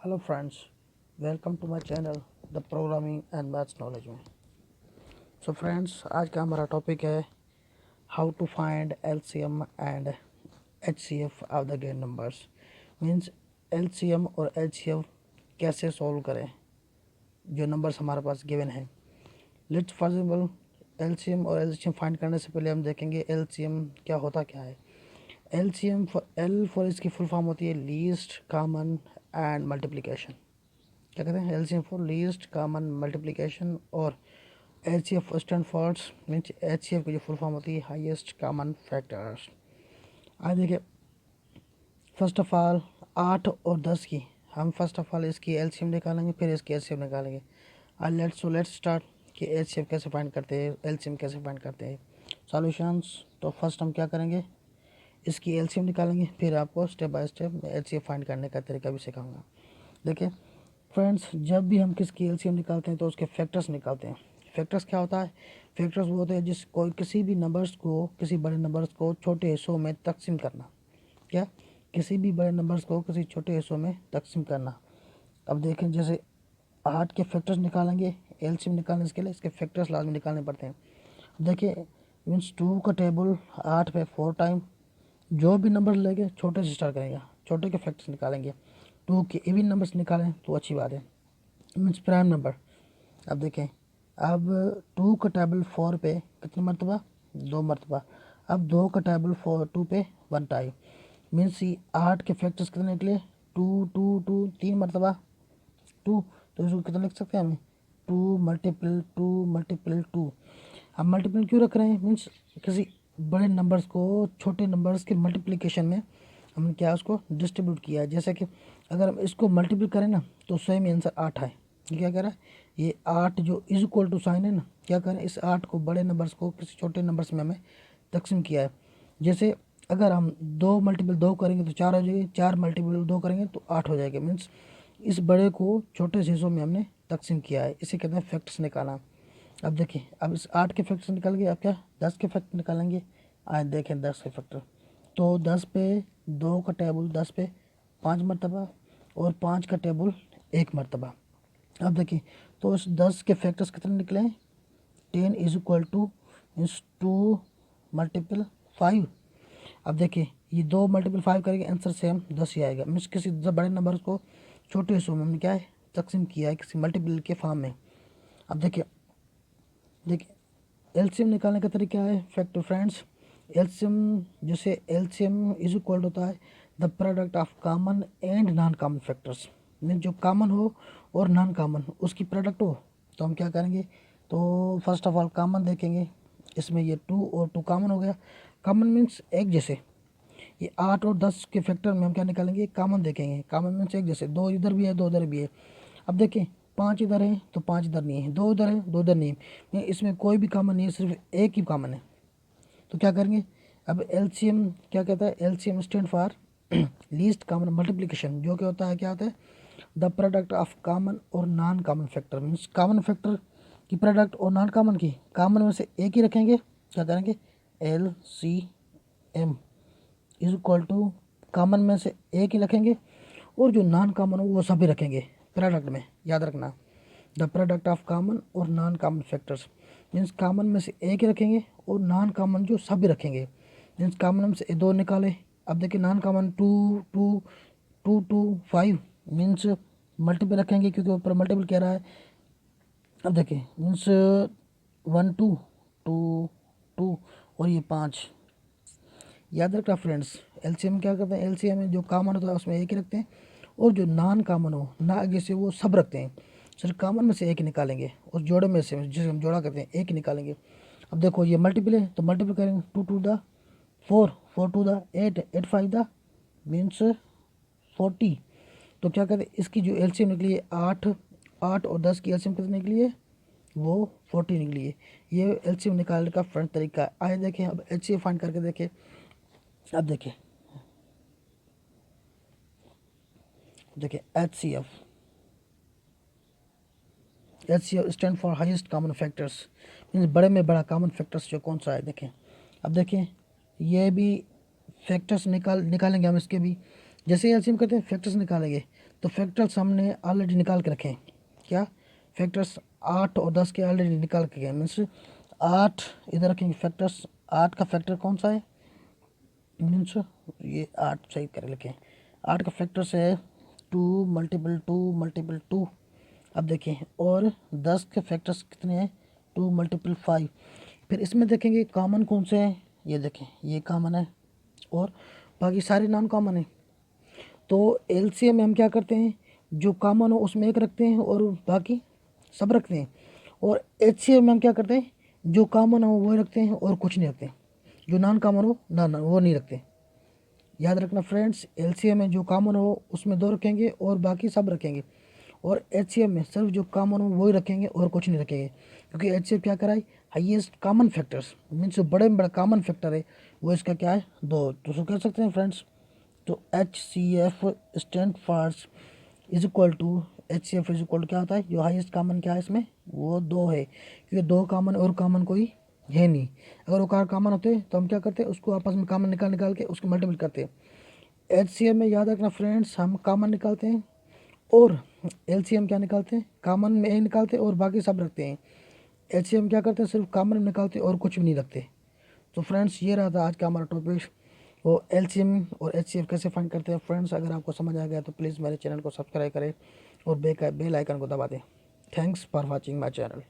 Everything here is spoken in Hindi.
Hello friends, welcome to my channel the programming and maths knowledge में। सो फ्रेंड्स, आज का हमारा टॉपिक है how to find LCM and HCF of the given numbers. Means LCM और एचसीएफ कैसे सॉल्व करें जो नंबर्स हमारे पास गिवन हैं। लेट्स फॉर एग्जांपल एलसीएम और एचसीएफ फाइंड करने से पहले हम देखेंगे एलसीएम क्या है। एलसीएम फॉर इसकी फुल फॉर्म होती है लीस्ट कॉमन एंड मल्टीप्लिकेशन। क्या कहते हैं? LCM for least common multiplication. और HCF stand for means HCF की जो फुल फॉर्म होती है हाईएस्ट कॉमन फैक्टर्स। आज देखिए, फर्स्ट ऑफ ऑल 8 और 10 की हम फर्स्ट ऑफ ऑल इसकी एलसीएम निकालेंगे, फिर इसकी एचसीएफ निकालेंगे। आज लेट्स स्टार्ट कि एचसीएफ कैसे फाइंड करते हैं, एलसीएम कैसे फाइंड करते हैं। सॉल्यूशंस, तो फर्स्ट हम क्या करेंगे, इसकी एलसीएम निकालेंगे, फिर आपको step by step HCF find करने का तरीका भी सिखाऊंगा। देखिए फ्रेंड्स, जब भी हम किसकी एलसीएम निकालते हैं तो उसके फैक्टर्स निकालते हैं। फैक्टर्स क्या होता है? फैक्टर्स वो होते हैं जिस कोई किसी भी नंबर्स को, किसी बड़े नंबर्स को छोटे हिस्सों में तकसीम करना। क्या? किसी भी बड़े नंबर्स को किसी छोटे हिस्सों में तकसीम करना। अब देखें, जैसे 8 के फैक्टर्स निकालेंगे, एलसीएम निकालने के लिए इसके फैक्टर्स लाजमी निकालने पड़ते हैं। देखिए मीन्स 2 का टेबल 8 पे 4 टाइम, जो भी नंबर लेंगे छोटे से स्टार्ट करेंगे, छोटे के फैक्टर्स निकालेंगे। 2 के इवन नंबर्स निकालें तो अच्छी बात है, मीन्स प्राइम नंबर। अब देखें, अब 2 का टेबल 4 पे कितनी मरतबा? 2 मरतबा। अब 2 का टेबल 2 पे 1 टाइम, मीन्स 8 के फैक्टर्स कितने निकले? 2 3 मरतबा 2। तो इसको कितना लिख सकते हैं हमें? 2 × 2 × 2। अब मल्टीपल क्यों रख रहे हैं? मीन्स किसी बड़े नंबर्स को छोटे नंबर्स के मल्टीप्लिकेशन में हमने क्या उसको डिस्ट्रीब्यूट किया है। जैसे कि अगर हम इसको मल्टीपल करें ना तो सेम आंसर 8 है। ये क्या कह रहा है? ये 8 जो इज इक्वल टू साइन है ना, क्या करें, इस 8 को बड़े नंबर्स को किसी छोटे नंबर्स में हमें तकसीम किया है। जैसे अगर हम 2 मल्टीपल 2 करेंगे तो 4 हो जाएगी, 4 मल्टीपल 2 करेंगे तो 8 हो जाएगा। मीन्स इस बड़े को छोटे से हिस्सों में हमने तकसीम किया है, इसे कहते हैं फैक्टर्स निकाला। अब देखिए, अब इस 8 के फैक्टर निकल गए, अब क्या 10 के फैक्टर निकालेंगे। आज देखें 10 के फैक्टर, तो 10 पे 2 का टेबल 10 पे 5 मरतबा और 5 का टेबल 1 मरतबा। अब देखिए, तो इस 10 के फैक्टर्स कितने निकले हैं? 10 is equal two means 2 multiple 5। अब देखिए, ये 2 मल्टीपल 5 करेंगे आंसर सेम 10 ही आएगा। मीन्स किसी बड़े नंबर को छोटे हिस्सों में हमने क्या है तकसीम किया है किसी मल्टीपल के फॉर्म में। अब देखिए एलसीएम निकालने का तरीका है फैक्टर फ्रेंड्स। एलसीएम, जैसे एलसीएम इज इक्वल होता है the product of common and non common factors. Mean जो कॉमन हो और नॉन कॉमन उसकी प्रोडक्ट हो। तो हम क्या करेंगे, तो फर्स्ट ऑफ ऑल कॉमन देखेंगे, इसमें ये 2 और 2 कॉमन हो गया। कॉमन मीन्स एक जैसे, ये 8 और 10 के फैक्टर में हम क्या निकालेंगे, कॉमन देखेंगे। कॉमन मीन्स एक जैसे, 2 इधर भी है 2 उधर भी है। अब देखें, 5 इधर है तो 5 इधर नहीं है, 2 इधर है 2 इधर नहीं है, इसमें कोई भी कॉमन नहीं है, सिर्फ एक ही कॉमन है। तो क्या करेंगे, अब एलसीएम क्या कहता है? LCM stand for least common multiplication, जो क्या होता है, क्या होता है? द प्रोडक्ट ऑफ कॉमन और non common factor. Means common factor की प्रोडक्ट और नॉन कॉमन की, कॉमन में से एक ही रखेंगे। क्या करेंगे, L C M is equal to common में से एक ही रखेंगे और जो नॉन कॉमन हो वो सभी रखेंगे प्रोडक्ट में। याद रखना, द प्रोडक्ट ऑफ कॉमन और non common factors. Means common में से एक ही रखेंगे और नॉन कॉमन जो सभी रखेंगे। मीन्स कॉमन में से 2 निकाले। अब देखिए नॉन कॉमन 2 मीन्स मल्टीपल रखेंगे क्योंकि ऊपर मल्टीपल कह रहा है। अब देखिए मीन्स 1 2 2 2 और ये 5। याद रखना फ्रेंड्स, एलसीएम क्या करते हैं, एलसीएम में जो कॉमन होता है उसमें एक ही रखते हैं और जो नॉन कॉमन हो ना आगे से वो सब रखते हैं। सिर्फ कॉमन में से एक ही निकालेंगे और जोड़े में से जिसे हम जोड़ा करते हैं एक ही निकालेंगे। अब देखो ये मल्टीपल है तो मल्टीपल करेंगे, 2 2 द 4 4 2 द 8 8 5 द मीन्स 40। तो क्या कहते हैं, इसकी जो एलसीएम निकली है 8 8 और 10 की एलसीएम कितनी निकली है? वो 40 निकली है। ये एलसीएम निकालने का फ्रंट तरीका है। आइए देखें, अब एलसीएम फाइंड करके देखें। अब देखिए H C F, H C F stand for highest common factors. Means बड़े में बड़ा कॉमन फैक्टर्स जो कौन सा है देखें। अब देखें, ये भी फैक्टर्स निकालेंगे हम इसके भी। जैसे एलसीएम करते हैं फैक्टर्स निकालेंगे तो फैक्टर्स हमने ऑलरेडी निकाल के रखे हैं। क्या फैक्टर्स 8 और 10 के ऑलरेडी निकाल के गए, मीन्स 8 इधर रखेंगे फैक्टर्स। 8 का फैक्टर कौन सा है, मीन्स ये 8 सही कर लिखें। 8 का फैक्टर्स है 2 मल्टीपल 2 मल्टीपल 2। अब देखें, और 10 के फैक्टर्स कितने हैं, 2 मल्टीपल 5। फिर इसमें देखेंगे कॉमन कौन से हैं, ये देखें ये कॉमन है और बाकी सारे नॉन कॉमन है। तो एलसीएम में हम क्या करते हैं, जो कॉमन हो उसमें एक रखते हैं और बाकी सब रखते हैं। और एचसीएम में हम क्या करते हैं, जो कॉमन हो वो रखते हैं और कुछ नहीं रखते, जो नॉन कॉमन हो ना वो नहीं रखते। याद रखना फ्रेंड्स, एलसीएम में जो कॉमन हो उसमें 2 रखेंगे और बाकी सब रखेंगे। और एचसीएफ में सिर्फ जो कॉमन हो वही रखेंगे और कुछ नहीं रखेंगे, क्योंकि एचसीएफ क्या कराए, हाईएस्ट कॉमन फैक्टर्स, मीन्स जो बड़े में बड़ा कॉमन फैक्टर है वो इसका क्या है, 2। तो उसको कह सकते हैं फ्रेंड्स। तो H C F stand for is equal to, H C F is equal to क्या होता है, जो हाईएस्ट कॉमन क्या है इसमें, वो 2 है, क्योंकि 2 कॉमन और कॉमन कोई है नहीं। अगर वो कार कॉमन होते तो हम क्या करते, उसको आपस में कॉमन निकाल निकाल के उसको मल्टीपल करते। एच सी एफ में याद रखना फ्रेंड्स, हम कॉमन निकालते हैं और एलसीएम क्या निकालते हैं, कॉमन में एक निकालते हैं और बाकी सब रखते हैं। एचसीएम क्या करते हैं, सिर्फ कॉमन में निकालते हैं और कुछ भी नहीं रखते। तो फ्रेंड्स ये रहा था आज का हमारा टॉपिक, वो एलसीएम और एचसीएफ कैसे फाइंड करते हैं। फ्रेंड्स अगर आपको समझ आ गया तो प्लीज़ मेरे चैनल को सब्सक्राइब करें और बेल आइकन को दबा दें। Thanks for watching my channel.